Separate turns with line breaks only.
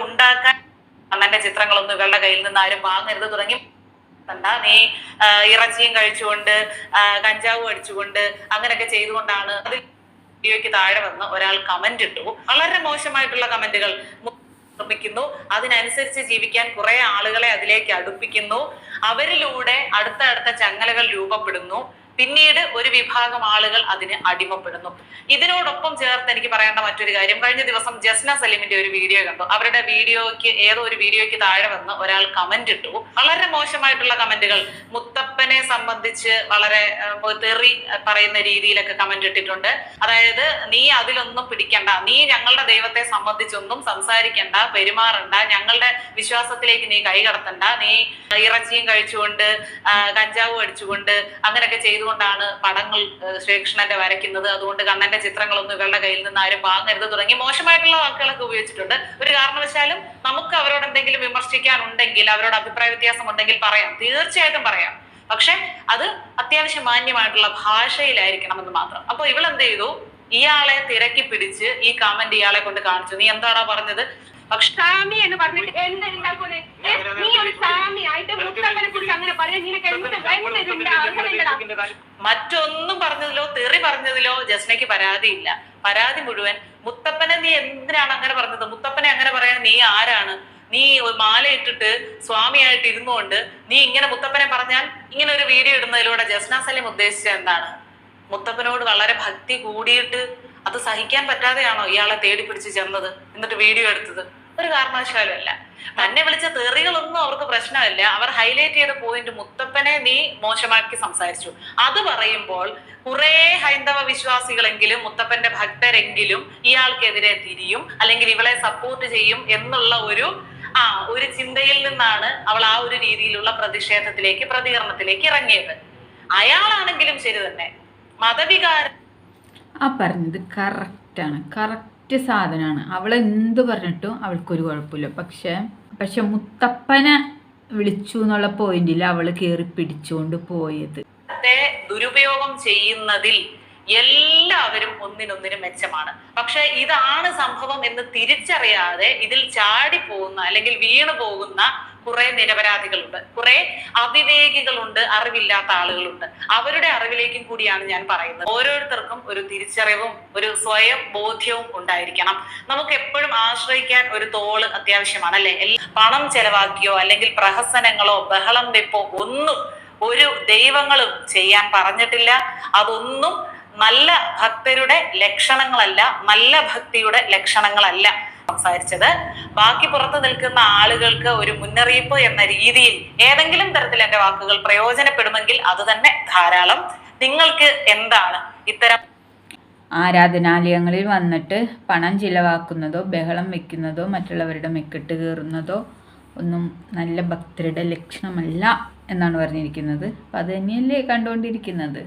ഉണ്ടാക്കാൻ അണ്ണന്റെ ചിത്രങ്ങളൊന്നും ഇവളുടെ കയ്യിൽ നിന്ന് ആരും വാങ്ങരുത് തുടങ്ങി നീ ഇറച്ചിയും കഴിച്ചുകൊണ്ട് കഞ്ചാവും അടിച്ചുകൊണ്ട് അങ്ങനെയൊക്കെ ചെയ്തുകൊണ്ടാണ് അതിൽ വീഡിയോയ്ക്ക് താഴെ വന്ന് ഒരാൾ കമന്റ് ഇട്ടു. വളരെ മോശമായിട്ടുള്ള കമന്റുകൾ നിർമ്മിക്കുന്നു. അതിനനുസരിച്ച് ജീവിക്കാൻ കുറെ ആളുകളെ അതിലേക്ക് അടുപ്പിക്കുന്നു. അവരിലൂടെ അടുത്ത ചങ്ങലകൾ രൂപപ്പെടുന്നു. പിന്നീട് ഒരു വിഭാഗം ആളുകൾ അതിന് അടിമപ്പെടുന്നു. ഇതിനോടൊപ്പം ചേർത്ത് എനിക്ക് പറയേണ്ട മറ്റൊരു കാര്യം, കഴിഞ്ഞ ദിവസം ജസ്ന സലീമിന്റെ ഒരു വീഡിയോ കണ്ടു. അവരുടെ വീഡിയോയ്ക്ക് ഏതോ ഒരു വീഡിയോയ്ക്ക് താഴെ വന്ന് ഒരാൾ കമന്റ് ഇട്ടു. വളരെ മോശമായിട്ടുള്ള കമന്റുകൾ, മുത്തപ്പനെ സംബന്ധിച്ച് വളരെ തെറി പറയുന്ന രീതിയിലൊക്കെ കമന്റ് ഇട്ടിട്ടുണ്ട്. അതായത് നീ അതിലൊന്നും പിടിക്കണ്ട, നീ ഞങ്ങളുടെ ദൈവത്തെ സംബന്ധിച്ചൊന്നും സംസാരിക്കണ്ട, പെരുമാറണ്ട, ഞങ്ങളുടെ വിശ്വാസത്തിലേക്ക് നീ കൈകടത്തണ്ട, നീ ഇറച്ചിയും കഴിച്ചുകൊണ്ട് കഞ്ചാവും അടിച്ചുകൊണ്ട് അങ്ങനെയൊക്കെ ചെയ്തുകൊണ്ടാണ് പടങ്ങൾ ശ്രീകൃഷ്ണന്റെ വരയ്ക്കുന്നത്, അതുകൊണ്ട് കണ്ണന്റെ ചിത്രങ്ങളൊന്നും ഇവരുടെ കയ്യിൽ നിന്ന് ആരും വാങ്ങരുത് തുടങ്ങി മോശമായിട്ടുള്ള വാക്കുകളൊക്കെ ഉപയോഗിച്ചിട്ടുണ്ട്. ഒരു കാരണവശാലും നമുക്ക് അവരോട് എന്തെങ്കിലും വിമർശിക്കാനുണ്ടെങ്കിൽ, അവരോട് അഭിപ്രായ വ്യത്യാസം ഉണ്ടെങ്കിൽ പറയാം, തീർച്ചയായിട്ടും പറയാം. പക്ഷെ അത് അത്യാവശ്യം മാന്യമായിട്ടുള്ള ഭാഷയിലായിരിക്കണമെന്ന് മാത്രം. അപ്പൊ ഇവളെന്ത് ചെയ്തു, ഇയാളെ തിരക്കി പിടിച്ച് ഈ കമന്റ് ഇയാളെ കൊണ്ട് കാണിച്ചു. നീ എന്താടാ പറഞ്ഞത്? പക്ഷെ
സ്വാമി എന്ന് പറഞ്ഞിട്ട് എന്തുണ്ടാക്കൂലേ, നീ ഒരു സ്വാമിയായിട്ട് മുത്തപ്പനെ കുറിച്ച് അങ്ങനെ പറയാൻ നിനക്ക്
മറ്റൊന്നും പറഞ്ഞതിലോ തെറി പറഞ്ഞതിലോ ജസ്നയ്ക്ക് പരാതിയില്ല. പരാതി മുഴുവൻ മുത്തപ്പനെ നീ എന്തിനാണ് അങ്ങനെ പറഞ്ഞത്, മുത്തപ്പനെ അങ്ങനെ പറയാൻ നീ ആരാണ്, നീ മാലയിട്ടിട്ട് സ്വാമിയായിട്ട് ഇരുന്നുകൊണ്ട് നീ ഇങ്ങനെ മുത്തപ്പനെ പറഞ്ഞാൽ ഇങ്ങനെ ഒരു വീഡിയോ ഇടുന്നതിലൂടെ ജസ്ന സലീം ഉദ്ദേശിച്ചത് എന്താണ്? മുത്തപ്പനോട് വളരെ ഭക്തി കൂടിയിട്ട് അത് സഹിക്കാൻ പറ്റാതെയാണോ ഇയാളെ തേടി പിടിച്ച് ചെന്നത്, എന്നിട്ട് വീഡിയോ എടുത്തത്? ഒരു കാരണവശാലും അല്ല. തന്നെ വിളിച്ച തെറികളൊന്നും അവർക്ക് പ്രശ്നമല്ല. അവർ ഹൈലൈറ്റ് ചെയ്ത പോയിന്റ് മുത്തപ്പനെ നീ മോശമാക്കി സംസാരിച്ചു. അത് പറയുമ്പോൾ കുറെ ഹൈന്ദവ വിശ്വാസികളെങ്കിലും മുത്തപ്പന്റെ ഭക്തരെങ്കിലും ഇയാൾക്കെതിരെ തിരിയും, അല്ലെങ്കിൽ ഇവളെ സപ്പോർട്ട് ചെയ്യും എന്നുള്ള ഒരു ചിന്തയിൽ നിന്നാണ് അവൾ ആ ഒരു രീതിയിലുള്ള പ്രതിഷേധത്തിലേക്ക്, പ്രതികരണത്തിലേക്ക് ഇറങ്ങിയത്. അയാളാണെങ്കിലും ശരി തന്നെ മതവികാരം
പറഞ്ഞത് കറക്റ്റാണ്, കറക്റ്റ് സാധനമാണ്. അവൾ എന്ത് പറഞ്ഞിട്ടും അവൾക്കൊരു കുഴപ്പമില്ല. പക്ഷെ മുത്തപ്പനെ വിളിച്ചു എന്നുള്ള പോയിന്റിൽ അവൾ കയറി പിടിച്ചുകൊണ്ട് പോയത്.
ദുരുപയോഗം ചെയ്യുന്നതിൽ എല്ലാവരും ഒന്നിനൊന്നിനും മെച്ചമാണ്. പക്ഷെ ഇതാണ് സംഭവം എന്ന് തിരിച്ചറിയാതെ ഇതിൽ ചാടി പോകുന്ന അല്ലെങ്കിൽ വീണു പോകുന്ന കുറെ നിരപരാധികളുണ്ട്, കുറെ അവിവേകികളുണ്ട്, അറിവില്ലാത്ത ആളുകളുണ്ട്. അവരുടെ അറിവിലേക്കും കൂടിയാണ് ഞാൻ പറയുന്നത്. ഓരോരുത്തർക്കും ഒരു തിരിച്ചറിവും ഒരു സ്വയം ബോധ്യവും ഉണ്ടായിരിക്കണം. നമുക്ക് എപ്പോഴും ആശ്രയിക്കാൻ ഒരു തോള് അത്യാവശ്യമാണ്, അല്ലെ? പണം ചെലവാക്കിയോ അല്ലെങ്കിൽ പ്രഹസനങ്ങളോ ബഹളം വെപ്പോ ഒന്നും ഒരു ദൈവങ്ങളും ചെയ്യാൻ പറഞ്ഞിട്ടില്ല. അതൊന്നും നല്ല ഭക്തരുടെ ലക്ഷണങ്ങളല്ല, നല്ല ഭക്തിയുടെ ലക്ഷണങ്ങളല്ല സംസാരിച്ചത്. ബാക്കി പുറത്തു നിൽക്കുന്ന ആളുകൾക്ക് ഒരു മുന്നറിയിപ്പ് എന്ന രീതിയിൽ ഏതെങ്കിലും തരത്തിൽ എന്റെ വാക്കുകൾ പ്രയോജനപ്പെടുമെങ്കിൽ അത് തന്നെ ധാരാളം. നിങ്ങൾക്ക് എന്താണ് ഇത്തരം
ആരാധനാലയങ്ങളിൽ വന്നിട്ട് പണം ചിലവാക്കുന്നതോ ബഹളം വെക്കുന്നതോ മറ്റുള്ളവരുടെ മെക്കിട്ട് കയറുന്നതോ ഒന്നും നല്ല ഭക്തരുടെ ലക്ഷണമല്ല എന്നാണ് പറഞ്ഞിരിക്കുന്നത്. അപ്പം അത് തന്നെയല്ലേ കണ്ടുകൊണ്ടിരിക്കുന്നത്.